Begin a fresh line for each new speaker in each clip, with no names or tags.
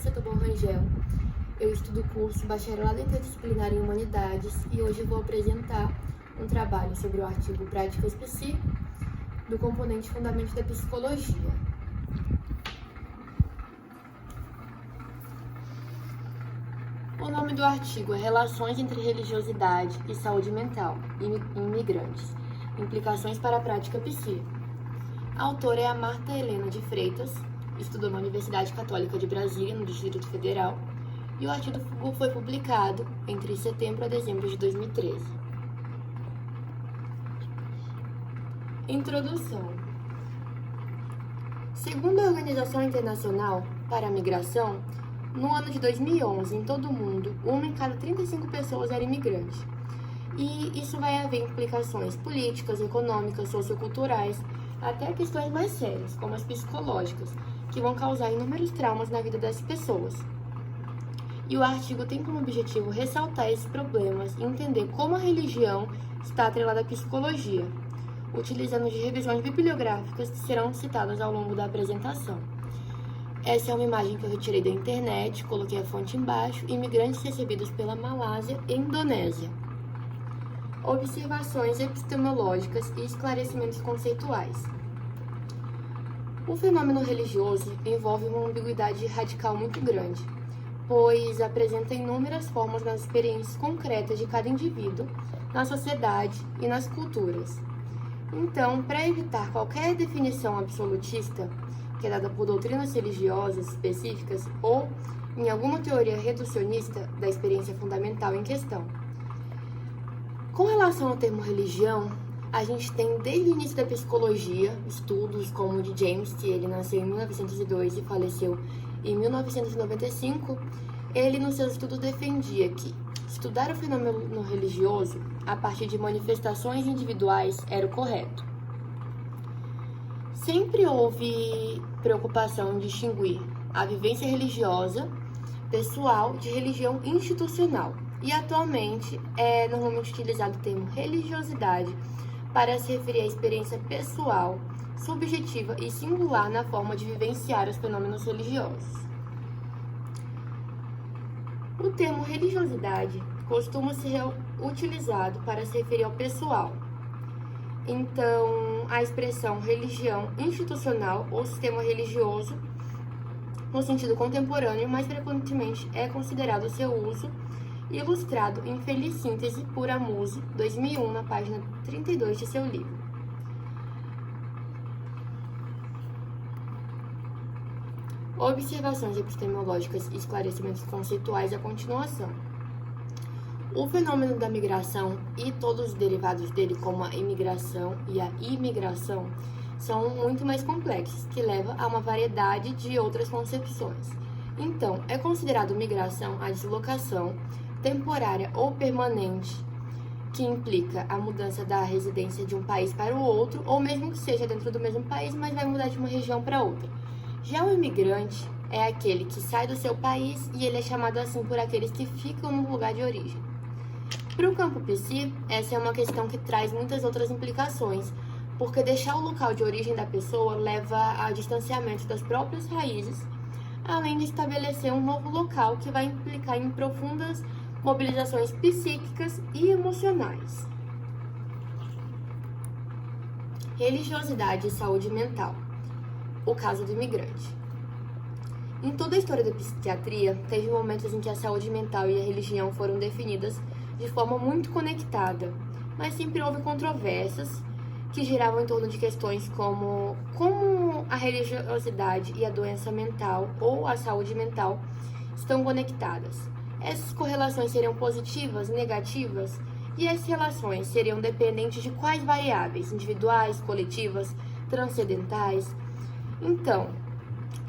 Setúbal Rangel. Eu estudo o curso Bacharelado Interdisciplinar em Humanidades e hoje vou apresentar um trabalho sobre o artigo Práticas Psi do componente Fundamentos da Psicologia. O nome do artigo é Relações entre Religiosidade e Saúde Mental em Imigrantes, Implicações para a Prática Psi. A autora é a Marta Helena de Freitas, estudou na Universidade Católica de Brasília, no Distrito Federal, e o artigo foi publicado entre setembro a dezembro de 2013. Introdução. Segundo a Organização Internacional para a Migração, no ano de 2011, em todo o mundo, 1 em cada 35 pessoas era imigrante. E isso vai haver implicações políticas, econômicas, socioculturais, até questões mais sérias, como as psicológicas, que vão causar inúmeros traumas na vida das pessoas. E o artigo tem como objetivo ressaltar esses problemas e entender como a religião está atrelada à psicologia, utilizando de revisões bibliográficas que serão citadas ao longo da apresentação. Essa é uma imagem que eu retirei da internet, coloquei a fonte embaixo, imigrantes recebidos pela Malásia e Indonésia. Observações epistemológicas e esclarecimentos conceituais. O fenômeno religioso envolve uma ambiguidade radical muito grande, pois apresenta inúmeras formas nas experiências concretas de cada indivíduo, na sociedade e nas culturas. Então, para evitar qualquer definição absolutista, que é dada por doutrinas religiosas específicas ou em alguma teoria reducionista da experiência fundamental em questão. Com relação ao termo religião, a gente tem desde o início da psicologia estudos como o de James, que ele nasceu em 1902 e faleceu em 1995. Ele, nos seus estudos, defendia que estudar o fenômeno religioso a partir de manifestações individuais era o correto. Sempre houve preocupação em distinguir a vivência religiosa pessoal de religião institucional. E atualmente é normalmente utilizado o termo religiosidade para se referir à experiência pessoal, subjetiva e singular na forma de vivenciar os fenômenos religiosos. O termo religiosidade costuma ser utilizado para se referir ao pessoal. Então, a expressão religião institucional ou sistema religioso, no sentido contemporâneo, mais frequentemente é considerado seu uso ilustrado em Feliz Síntese por Amuse, 2001, na página 32 de seu livro. Observações epistemológicas e esclarecimentos conceituais à continuação. O fenômeno da migração e todos os derivados dele, como a imigração e a imigração, são muito mais complexos, que leva a uma variedade de outras concepções. Então, é considerado migração a deslocação temporária ou permanente, que implica a mudança da residência de um país para o outro, ou mesmo que seja dentro do mesmo país, mas vai mudar de uma região para outra. Já o imigrante é aquele que sai do seu país e ele é chamado assim por aqueles que ficam no lugar de origem. Para o campo psi, essa é uma questão que traz muitas outras implicações, porque deixar o local de origem da pessoa leva a distanciamento das próprias raízes, além de estabelecer um novo local que vai implicar em profundas mobilizações psíquicas e emocionais. Religiosidade e saúde mental. O caso do imigrante. Em toda a história da psiquiatria, teve momentos em que a saúde mental e a religião foram definidas de forma muito conectada, mas sempre houve controvérsias que giravam em torno de questões como a religiosidade e a doença mental ou a saúde mental estão conectadas. Essas correlações seriam positivas, negativas, e essas relações seriam dependentes de quais variáveis, individuais, coletivas, transcendentais. Então,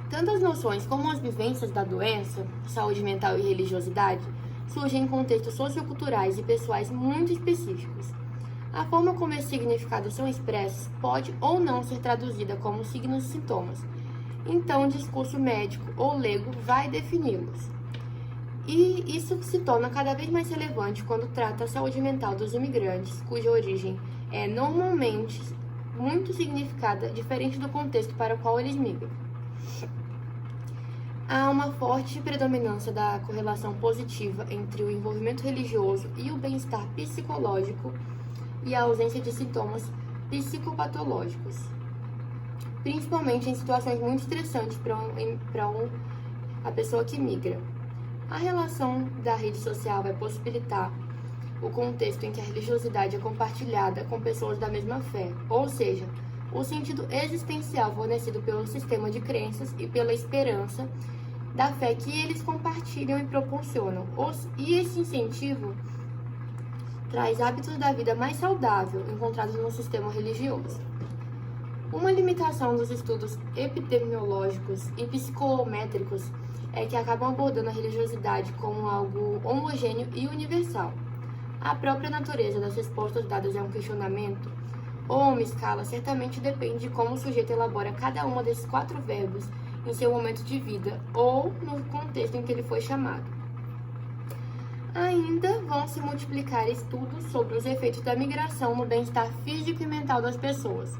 tanto as noções como as vivências da doença, saúde mental e religiosidade, surgem em contextos socioculturais e pessoais muito específicos. A forma como esses significados são expressos pode ou não ser traduzida como signos e sintomas. Então, o discurso médico ou leigo vai defini-los. E isso se torna cada vez mais relevante quando trata a saúde mental dos imigrantes, cuja origem é normalmente muito significada, diferente do contexto para o qual eles migram. há uma forte predominância da correlação positiva entre o envolvimento religioso e o bem-estar psicológico e a ausência de sintomas psicopatológicos, principalmente em situações muito estressantes para a pessoa que migra. A relação da rede social vai possibilitar o contexto em que a religiosidade é compartilhada com pessoas da mesma fé, ou seja, o sentido existencial fornecido pelo sistema de crenças e pela esperança da fé que eles compartilham e proporcionam. E esse incentivo traz hábitos da vida mais saudável encontrados no sistema religioso. Uma limitação dos estudos epidemiológicos e psicométricos é que acabam abordando a religiosidade como algo homogêneo e universal. A própria natureza das respostas dadas a um questionamento ou a uma escala certamente depende de como o sujeito elabora cada uma desses 4 verbos em seu momento de vida ou no contexto em que ele foi chamado. Ainda vão se multiplicar estudos sobre os efeitos da migração no bem-estar físico e mental das pessoas.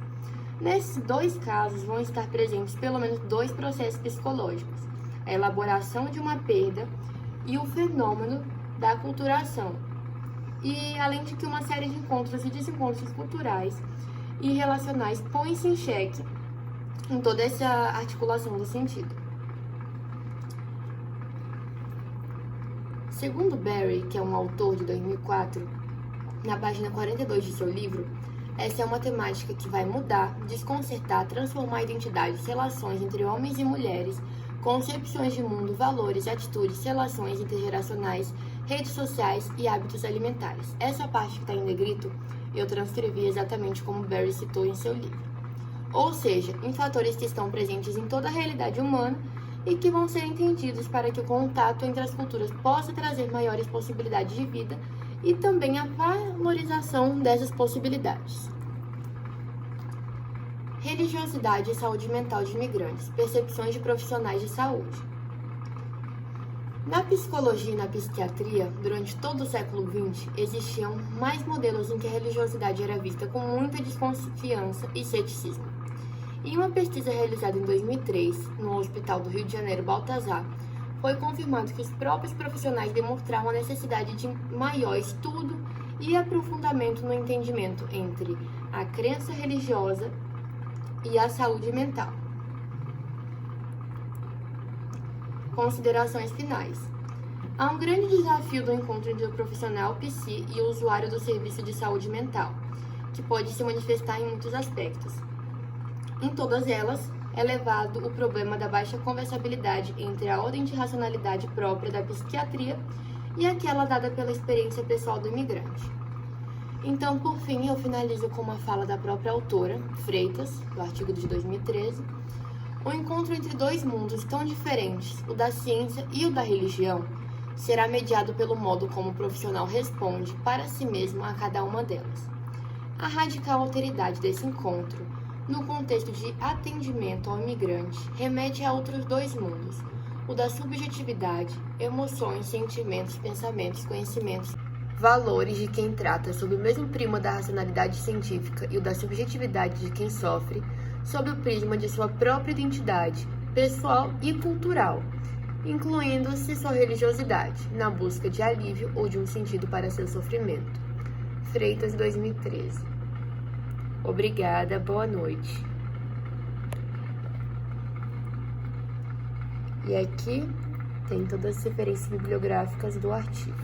Nesses 2 casos vão estar presentes pelo menos 2 processos psicológicos: a elaboração de uma perda e o fenômeno da aculturação, e além de que uma série de encontros e desencontros culturais e relacionais põe-se em xeque em toda essa articulação do sentido. Segundo Barry, que é um autor de 2004, na página 42 de seu livro, essa é uma temática que vai mudar, desconcertar, transformar identidades, relações entre homens e mulheres, concepções de mundo, valores, atitudes, relações intergeracionais, redes sociais e hábitos alimentares. Essa parte que está em negrito, eu transcrevi exatamente como Barry citou em seu livro. Ou seja, em fatores que estão presentes em toda a realidade humana e que vão ser entendidos para que o contato entre as culturas possa trazer maiores possibilidades de vida e também a valorização dessas possibilidades. Religiosidade e saúde mental de imigrantes, percepções de profissionais de saúde. Na psicologia e na psiquiatria, durante todo o século XX, existiam mais modelos em que a religiosidade era vista com muita desconfiança e ceticismo. Em uma pesquisa realizada em 2003, no Hospital do Rio de Janeiro Baltazar, foi confirmado que os próprios profissionais demonstravam a necessidade de maior estudo e aprofundamento no entendimento entre a crença religiosa e a saúde mental. Considerações finais. Há um grande desafio do encontro entre o profissional psi e o usuário do serviço de saúde mental, que pode se manifestar em muitos aspectos. Em todas elas, é levado o problema da baixa conversabilidade entre a ordem de racionalidade própria da psiquiatria e aquela dada pela experiência pessoal do imigrante. Então, por fim, eu finalizo com uma fala da própria autora, Freitas, do artigo de 2013. O encontro entre 2 mundos tão diferentes, o da ciência e o da religião, será mediado pelo modo como o profissional responde para si mesmo a cada uma delas. A radical alteridade desse encontro, no contexto de atendimento ao imigrante, remete a outros 2 mundos, o da subjetividade, emoções, sentimentos, pensamentos, conhecimentos, valores de quem trata sob o mesmo prisma da racionalidade científica e o da subjetividade de quem sofre, sob o prisma de sua própria identidade, pessoal e cultural, incluindo-se sua religiosidade, na busca de alívio ou de um sentido para seu sofrimento. Freitas, 2013. Obrigada, boa noite. E aqui tem todas as referências bibliográficas do artigo.